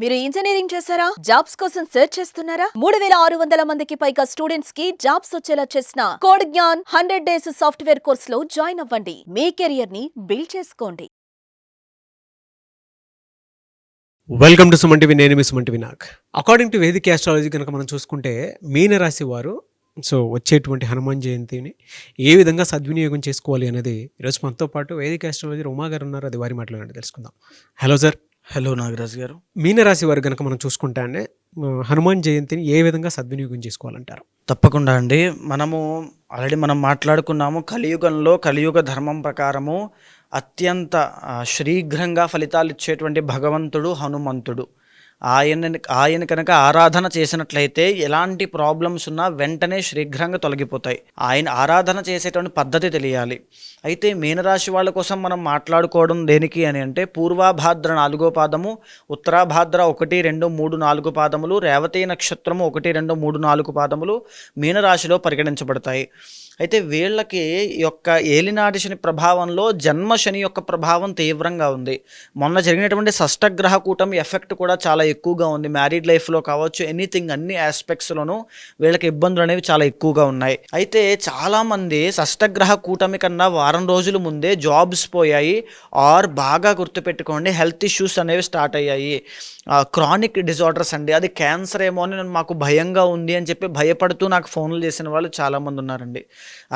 మీరు ఇంజనీరింగ్ చేశారా? జాబ్స్ కోసం సెర్చ్ చేస్తున్నారా? 3600 మందికి పైగా స్టూడెంట్స్ కి జాబ్స్ వచ్చేలా చేసిన code Gyan 100 days software course లో జాయిన్ అవ్వండి. మీ కెరియర్ ని బిల్డ్ చేసుకోండి. Welcome to Suman TV. నేను మీ Suman TV Nag. According to Vedic astrology కనుక మనం చూసుకుంటే మీనరాశి వారు వచ్చేటువంటి హనుమాన్ జయంతిని ఏ విధంగా సద్వినియోగం చేసుకోవాలి అనేది ఈరోజు మనతో పాటు వేదిక ఆస్ట్రాలజీ ఉమా గారు ఉన్నారు. అది వారి మాటలోనే తెలుసుకుందాం. Hello sir. హలో నాగరాజ్ గారు. మీనరాశి వారు కనుక మనం చూసుకుంటే అండి హనుమాన్ జయంతిని ఏ విధంగా సద్వినియోగం చేసుకోవాలంటారు? తప్పకుండా అండి. ఆల్రెడీ మనం మాట్లాడుకున్నాము. కలియుగ ధర్మం ప్రకారము అత్యంత శీఘ్రంగా ఫలితాలు ఇచ్చేటువంటి భగవంతుడు హనుమంతుడు. ఆయన కనుక ఆరాధన చేసినట్లయితే ఎలాంటి ప్రాబ్లమ్స్ ఉన్నా వెంటనే శీఘ్రంగా తొలగిపోతాయి. ఆయన ఆరాధన చేసేటువంటి పద్ధతి తెలియాలి. అయితే మీనరాశి వాళ్ళ కోసం మనం మాట్లాడుకోవడం దేనికి అని అంటే, పూర్వాభాద్ర 4వ పాదము, ఉత్తరాభాద్ర 1, 2, 3, 4 పాదములు, రేవతి నక్షత్రము 1, 2, 3, 4 పాదములు మీనరాశిలో పరిగణించబడతాయి. అయితే వీళ్ళకి యొక్క ఏలినాటి శని ప్రభావంలో జన్మ శని యొక్క ప్రభావం తీవ్రంగా ఉంది. మొన్న జరిగినటువంటి షష్టగ్రహ కూటమి ఎఫెక్ట్ కూడా చాలా ఎక్కువగా ఉంది. మ్యారీడ్ లైఫ్లో కావచ్చు, ఎనీథింగ్, అన్ని ఆస్పెక్ట్స్లోనూ వీళ్ళకి ఇబ్బందులు అనేవి చాలా ఎక్కువగా ఉన్నాయి. అయితే చాలామంది షష్టగ్రహ కూటమి కన్నా వారం రోజుల ముందే జాబ్స్ పోయాయి, ఆర్ బాగా గుర్తుపెట్టుకోండి హెల్త్ ఇష్యూస్ అనేవి స్టార్ట్ అయ్యాయి. క్రానిక్ డిజార్డర్స్ అండి, అది క్యాన్సర్ ఏమో అని మాకు భయంగా ఉంది అని చెప్పి భయపడుతూ నాకు ఫోన్లు చేసిన వాళ్ళు చాలామంది ఉన్నారండి.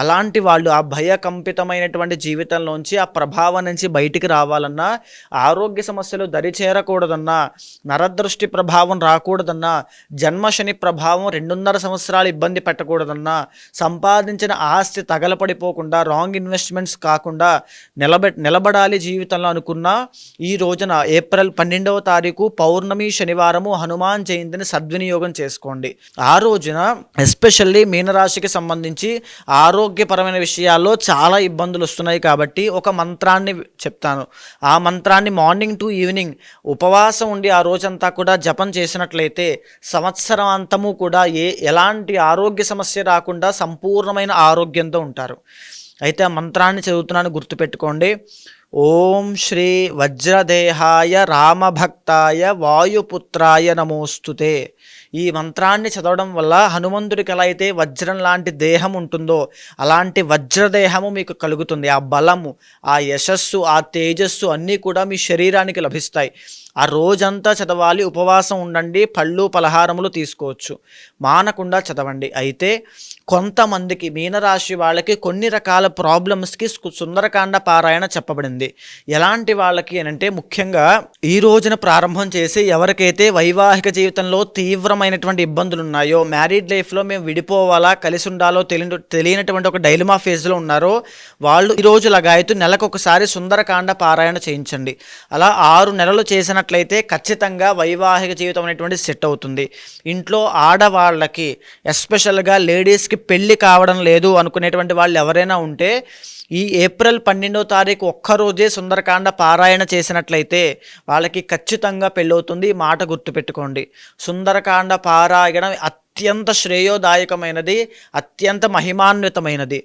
అలాంటి వాళ్ళు ఆ భయకంపితమైనటువంటి జీవితంలోంచి, ఆ ప్రభావం నుంచి బయటికి రావాలన్నా, ఆరోగ్య సమస్యలు దరి చేరకూడదన్నా, నరదృష్టి ప్రభావం రాకూడదన్నా, జన్మశని ప్రభావం 2.5 సంవత్సరాలు ఇబ్బంది పెట్టకూడదన్నా, సంపాదించిన ఆస్తి తగలపడిపోకుండా, రాంగ్ ఇన్వెస్ట్మెంట్స్ కాకుండా నిలబడాలి జీవితంలో అనుకున్నా, ఈ రోజున ఏప్రిల్ 12వ తారీఖు పౌర్ణమి శనివారము హనుమాన్ జయంతిని సద్వినియోగం చేసుకోండి. ఆ రోజున ఎస్పెషల్లీ మీనరాశికి సంబంధించి ఆరోగ్యపరమైన విషయాల్లో చాలా ఇబ్బందులు వస్తున్నాయి కాబట్టి ఒక మంత్రాన్ని చెప్తాను. ఆ మంత్రాన్ని మార్నింగ్ టు ఈవినింగ్ ఉపవాసం ఉండి ఆ రోజంతా కూడా జపం చేసినట్లయితే సంవత్సరం అంతము కూడా ఎలాంటి ఆరోగ్య సమస్య రాకుండా సంపూర్ణమైన ఆరోగ్యంతో ఉంటారు. అయితే ఆ మంత్రాన్ని చదువుతున్నాను, గుర్తుపెట్టుకోండి. ఓం శ్రీ వజ్రదేహాయ రామభక్తాయ వాయుపుత్రాయ నమోస్తుతే. ఈ మంత్రాన్ని చదవడం వల్ల హనుమంతుడికి ఎలా అయితే వజ్రం లాంటి దేహం ఉంటుందో అలాంటి వజ్రదేహము మీకు కలుగుతుంది. ఆ బలము, ఆ యశస్సు, ఆ తేజస్సు అన్నీ కూడా మీ శరీరానికి లభిస్తాయి. ఆ రోజంతా చదవాలి, ఉపవాసం ఉండండి, పళ్ళు పలహారములు తీసుకోవచ్చు, మానకుండా చదవండి. అయితే కొంతమందికి మీనరాశి వాళ్ళకి కొన్ని రకాల ప్రాబ్లమ్స్కి సుందరకాండ పారాయణ చెప్పబడింది. ఎలాంటి వాళ్ళకి అని అంటే, ముఖ్యంగా ఈ రోజున ప్రారంభం చేసి ఎవరికైతే వైవాహిక జీవితంలో తీవ్రమైనటువంటి ఇబ్బందులు ఉన్నాయో, మ్యారీడ్ లైఫ్లో మేము విడిపోవాలా కలిసి ఉండాలో తెలియనటువంటి ఒక డైలమా ఫేజ్లో ఉన్నారో వాళ్ళు ఈరోజు లగాయతు నెలకొకసారి సుందరకాండ పారాయణ చేయించండి. అలా 6 నెలలు చేసినట్లయితే ఖచ్చితంగా వైవాహిక జీవితం అనేటువంటి సెట్ అవుతుంది. ఇంట్లో ఆడవాళ్ళకి, ఎస్పెషల్గా లేడీస్కి పెళ్ళి కావడం లేదు అనుకునేటువంటి వాళ్ళు ఎవరైనా ఉంటే ఈ ఏప్రిల్ 12వ తారీఖు ఒక్కరోజే సుందరకాండ పారాయణ చేసినట్లయితే వాళ్ళకి ఖచ్చితంగా పెళ్ళవుతుంది. ఈ మాట గుర్తుపెట్టుకోండి. సుందరకాండ పారాయణం అత్యంత శ్రేయోదాయకమైనది, అత్యంత మహిమాన్వితమైనది.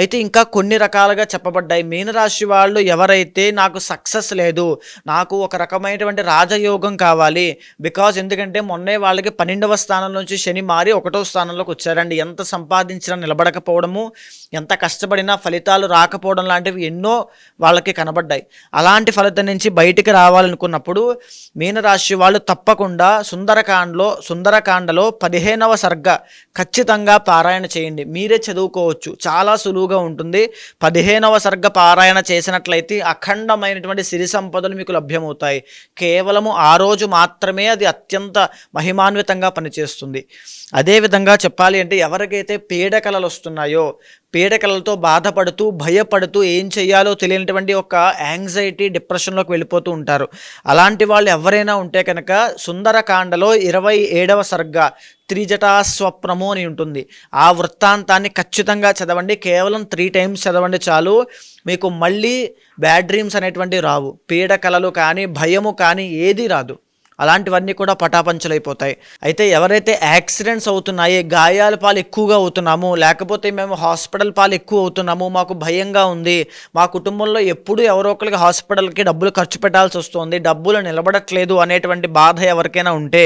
అయితే ఇంకా కొన్ని రకాలుగా చెప్పబడ్డాయి. మీనరాశి వాళ్ళు ఎవరైతే నాకు సక్సెస్ లేదు, నాకు ఒక రకమైనటువంటి రాజయోగం కావాలి, బికాజ్ ఎందుకంటే మొన్నే వాళ్ళకి 12వ స్థానం నుంచి శని మారి 1వ స్థానంలోకి వచ్చారండి. ఎంత సంపాదించినా నిలబడకపోవడము, ఎంత కష్టపడినా ఫలితాలు రాకపోవడం లాంటివి ఎన్నో వాళ్ళకి కనబడ్డాయి. అలాంటి ఫలితం నుంచి బయటికి రావాలనుకున్నప్పుడు మీనరాశి వాళ్ళు తప్పకుండా సుందరకాండలో 15వ సర్గ ఖచ్చితంగా పారాయణ చేయండి. మీరే చదువుకోవచ్చు, చాలా సులువుగా ఉంటుంది. 15వ సర్గ పారాయణ చేసినట్లయితే అఖండమైనటువంటి సిరి సంపదలు మీకు లభ్యమవుతాయి. కేవలము ఆ రోజు మాత్రమే అది అత్యంత మహిమాన్వితంగా పనిచేస్తుంది. అదేవిధంగా చెప్పాలి అంటే, ఎవరికైతే పీడకలలు వస్తున్నాయో, పీడకలతో బాధపడుతూ భయపడుతూ ఏం చేయాలో తెలియనటువంటి ఒక యాంగ్జైటీ, డిప్రెషన్లోకి వెళ్ళిపోతూ ఉంటారు. అలాంటి వాళ్ళు ఎవరైనా ఉంటే కనుక సుందరకాండలో 27వ సర్గ త్రిజటాస్వప్నము అని ఉంటుంది. ఆ వృత్తాంతాన్ని ఖచ్చితంగా చదవండి. కేవలం 3 టైమ్స్ చదవండి చాలు. మీకు మళ్ళీ బ్యాడ్ డ్రీమ్స్ అనేటువంటివి రావు. పీడకలలు కానీ భయము కానీ ఏది రాదు. అలాంటివన్నీ కూడా పటాపంచలైపోతాయి. అయితే ఎవరైతే యాక్సిడెంట్స్ అవుతున్నాయి, గాయాల పాలు ఎక్కువగా అవుతున్నాము, లేకపోతే మేము హాస్పిటల్ పాలు ఎక్కువ అవుతున్నాము, మాకు భయంగా ఉంది, మా కుటుంబంలో ఎప్పుడూ ఎవరో ఒకరికి హాస్పిటల్కి డబ్బులు ఖర్చు పెట్టాల్సి వస్తుంది, డబ్బులు నిలబడట్లేదు అనేటువంటి బాధ ఎవరికైనా ఉంటే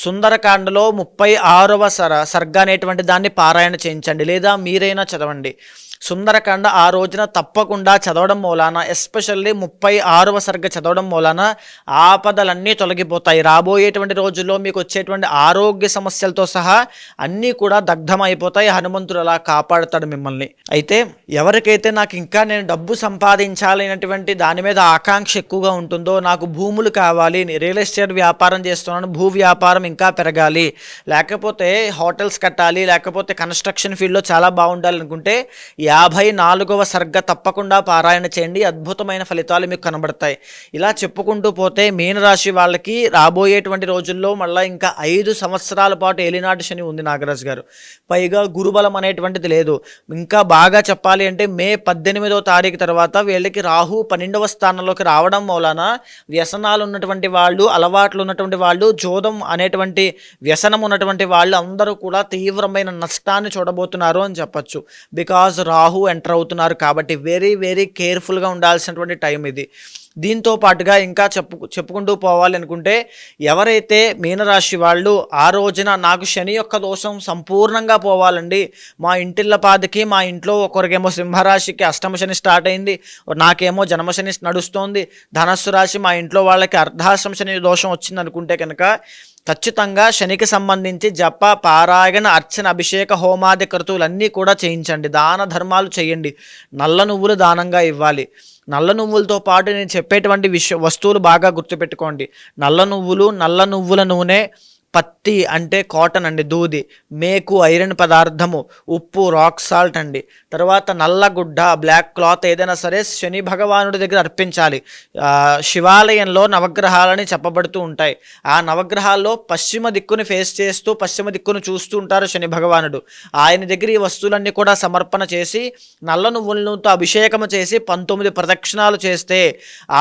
సుందరకాండలో 36వ సర్గ అనేటువంటి దాన్ని పారాయణ చేయించండి, లేదా మీరైనా చదవండి. సుందరకాండ ఆ రోజున తప్పకుండా చదవడం మూలాన, ఎస్పెషల్లీ 36వ సర్గ చదవడం మూలాన ఆపదలన్నీ తొలగిపోతాయి. రాబోయేటువంటి రోజుల్లో మీకు వచ్చేటువంటి ఆరోగ్య సమస్యలతో సహా అన్నీ కూడా దగ్ధమైపోతాయి. హనుమంతుడు అలా కాపాడుతాడు మిమ్మల్ని. అయితే ఎవరికైతే నాకు ఇంకా నేను డబ్బు సంపాదించాలనేటువంటి దాని మీద ఆకాంక్ష ఎక్కువగా ఉంటుందో, నాకు భూములు కావాలి, రియల్ ఎస్టేట్ వ్యాపారం చేస్తున్నాను, భూ వ్యాపారం ఇంకా పెరగాలి, లేకపోతే హోటల్స్ కట్టాలి, లేకపోతే కన్స్ట్రక్షన్ ఫీల్డ్లో చాలా బాగుండాలి అనుకుంటే 54వ సర్గ తప్పకుండా పారాయణ చేయండి. అద్భుతమైన ఫలితాలు మీకు కనబడతాయి. ఇలా చెప్పుకుంటూ పోతే మీనరాశి వాళ్ళకి రాబోయేటువంటి రోజుల్లో మళ్ళీ ఇంకా 5 సంవత్సరాల పాటు ఏలినాటి శని ఉంది నాగరాజు గారు. పైగా గురుబలం అనేటువంటిది లేదు. ఇంకా బాగా చెప్పాలి అంటే మే 18వ తారీఖు తర్వాత వీళ్ళకి రాహు 12వ స్థానంలోకి రావడం మూలాన వ్యసనాలు ఉన్నటువంటి వాళ్ళు, అలవాట్లు ఉన్నటువంటి వాళ్ళు, జోదం అనేటువంటి వ్యసనం ఉన్నటువంటి వాళ్ళు అందరూ కూడా తీవ్రమైన నష్టాన్ని చూడబోతున్నారు అని చెప్పచ్చు. బికాజ్ రాహు ఎంటర్ అవుతున్నారు కాబట్టి వెరీ వెరీ కేర్ఫుల్గా ఉండాల్సినటువంటి టైం ఇది. దీంతో పాటుగా ఇంకా చెప్పుకుంటూ పోవాలి అనుకుంటే ఎవరైతే మీనరాశి వాళ్ళు ఆ రోజున నాకు శని యొక్క దోషం సంపూర్ణంగా పోవాలండి, మా ఇంటిల్లపాదికి మా ఇంట్లో ఒకరికేమో సింహరాశికి అష్టమ శని స్టార్ట్ అయింది, నాకేమో జన్మశని నడుస్తోంది, ధనస్సు రాశి మా ఇంట్లో వాళ్ళకి అర్ధాష్టమ శని దోషం వచ్చింది అనుకుంటే కనుక ఖచ్చితంగా శనికి సంబంధించి జప, పారాయణ, అర్చన, అభిషేక, హోమాది క్రతువులన్నీ కూడా చేయించండి. దాన ధర్మాలు చేయండి. నల్ల నువ్వులు దానంగా ఇవ్వాలి. నల్ల నువ్వులతో పాటు నేను చెప్పేటువంటి వస్తువులు బాగా గుర్తుపెట్టుకోండి. నల్ల నువ్వులు, నల్ల నువ్వుల నూనె, పత్తి అంటే కాటన్ అండి, దూది, మేకు ఐరన్ పదార్థము, ఉప్పు రాక్ సాల్ట్ అండి, తర్వాత నల్లగుడ్డ బ్లాక్ క్లాత్ ఏదైనా సరే శని భగవానుడి దగ్గర అర్పించాలి. శివాలయంలో నవగ్రహాలని చెప్పబడుతూ ఉంటాయి. ఆ నవగ్రహాల్లో పశ్చిమ దిక్కుని ఫేస్ చేస్తూ పశ్చిమ దిక్కును చూస్తూ ఉంటారు శని భగవానుడు. ఆయన దగ్గర ఈ వస్తువులన్నీ కూడా సమర్పణ చేసి నల్ల నువ్వులతో అభిషేకం చేసి 19 ప్రదక్షిణాలు చేస్తే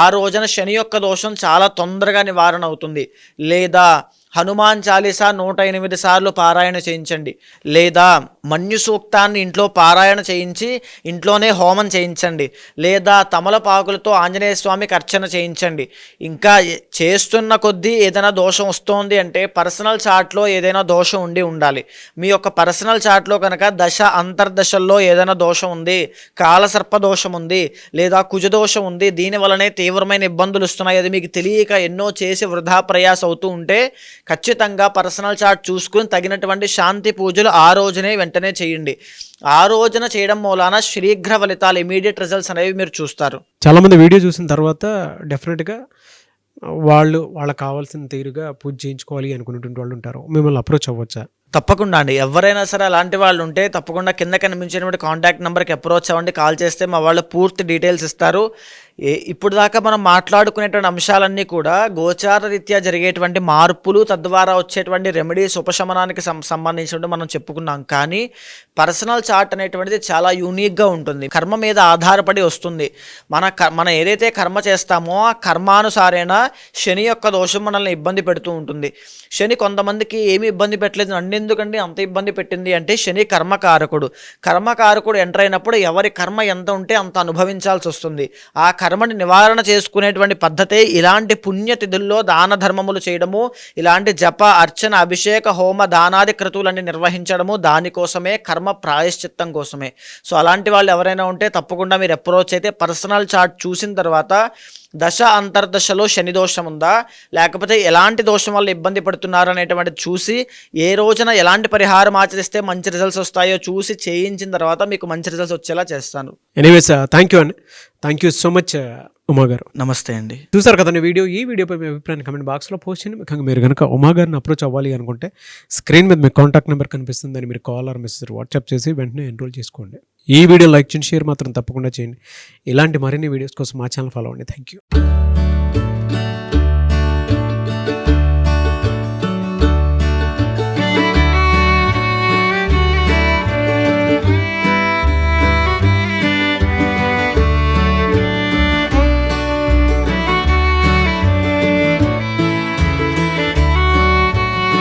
ఆ రోజున శని యొక్క దోషం చాలా తొందరగా నివారణ అవుతుంది. లేదా హనుమాన్ చాలీసా 108 సార్లు పారాయణ చేయించండి, లేదా మన్యు సూక్తాన్ని ఇంట్లో పారాయణ చేయించి ఇంట్లోనే హోమం చేయించండి, లేదా తమలపాకులతో ఆంజనేయ స్వామికి అర్చన చేయించండి. ఇంకా చేస్తున్న కొద్దీ ఏదైనా దోషం వస్తోంది అంటే పర్సనల్ చార్ట్లో ఏదైనా దోషం ఉండాలి. మీ యొక్క పర్సనల్ చార్ట్లో కనుక దశ అంతర్దశల్లో ఏదైనా దోషం ఉంది, కాలసర్ప దోషం ఉంది, లేదా కుజదోషం ఉంది, దీనివల్లనే తీవ్రమైన ఇబ్బందులు వస్తున్నాయి, అది మీకు తెలియక ఎన్నో చేసి వృధా ప్రయాస అవుతూ ఉంటే ఖచ్చితంగా పర్సనల్ చార్ట్ చూసుకుని తగినటువంటి శాంతి పూజలు ఆ రోజునే వెంటనే చేయండి. ఆ రోజున చేయడం మూలాన శీఘ్ర ఫలితాలు, ఇమీడియట్ రిజల్ట్స్ అనేవి మీరు చూస్తారు. చాలామంది వీడియో చూసిన తర్వాత డెఫినెట్గా వాళ్ళకి కావాల్సిన తీరుగా పూజ చేయించుకోవాలి అనుకునేటువంటి వాళ్ళు ఉంటారు. మిమ్మల్ని అప్రోచ్ అవ్వచ్చా? తప్పకుండా అండి. ఎవరైనా సరే అలాంటి వాళ్ళు ఉంటే తప్పకుండా కింద కనిపించినటువంటి కాంటాక్ట్ నెంబర్కి అప్రోచ్ అవ్వండి. కాల్ చేస్తే మా వాళ్ళు పూర్తి డీటెయిల్స్ ఇస్తారు. ఇప్పుడు దాకా మనం మాట్లాడుకునేటువంటి అంశాలన్నీ కూడా గోచార రీత్యా జరిగేటువంటి మార్పులు, తద్వారా వచ్చేటువంటి రెమెడీస్, ఉపశమనానికి సంబంధించినట్టు మనం చెప్పుకున్నాం. కానీ పర్సనల్ చార్ట్ అనేటువంటిది చాలా యూనిక్గా ఉంటుంది, కర్మ మీద ఆధారపడి వస్తుంది. మనం ఏదైతే కర్మ చేస్తామో ఆ కర్మానుసారేణ శని యొక్క దోషం మనల్ని ఇబ్బంది పెడుతూ ఉంటుంది. శని కొంతమందికి ఏమి ఇబ్బంది పెట్టలేదు, ఎందుకండి అంత ఇబ్బంది పెట్టింది అంటే శని కర్మకారకుడు ఎంటర్ అయినప్పుడు ఎవరి కర్మ ఎంత ఉంటే అంత అనుభవించాల్సి వస్తుంది. ఆ కర్మని నివారణ చేసుకునేటువంటి పద్ధతే ఇలాంటి పుణ్యతిథుల్లో దాన ధర్మములు చేయడము, ఇలాంటి జప, అర్చన, అభిషేక, హోమ, దానాది క్రతువులన్నీ నిర్వహించడము, దానికోసమే, కర్మ ప్రాయశ్చిత్తం కోసమే. సో అలాంటి వాళ్ళు ఎవరైనా ఉంటే తప్పకుండా మీరు అప్రోచ్ అయితే పర్సనల్ చార్ట్ చూసిన తర్వాత దశ అంతర్దశలో శని దోషం ఉందా, లేకపోతే ఎలాంటి దోషం వల్ల ఇబ్బంది పడుతున్నారు అనేటువంటిది చూసి ఏ రోజున ఎలాంటి పరిహారం ఆచరిస్తే మంచి రిజల్ట్స్ వస్తాయో చూసి చేయించిన తర్వాత మీకు మంచి రిజల్ట్స్ వచ్చేలా చేస్తాను. ఎనీవేస్ థ్యాంక్ యూ అండి. Thank you so much Uma గారు. నమస్తే అండి. చూసారు కదండి ఈ వీడియోపై మీ అభిప్రాయాన్ని కమెంట్ బాక్స్లో పోస్ట్ చేయండి. ముఖ్యంగా మీరు కనుక ఉమా గారిని అప్రోచ్ అవ్వాలి అనుకుంటే స్క్రీన్ మీద మీ కాంటాక్ట్ నెంబర్ కనిపిస్తుంది, అని మీరు కాల్ ఆర్ మెసేజ్ వాట్సాప్ చేసి వెంటనే ఎన్రోల్ చేసుకోండి. ఈ వీడియో లైక్ చేయండి, షేర్ మాత్రం తప్పకుండా చేయండి. ఇలాంటి మరిన్ని వీడియోస్ కోసం మా ఛానల్ ఫాలో అవ్వండి. Thank you.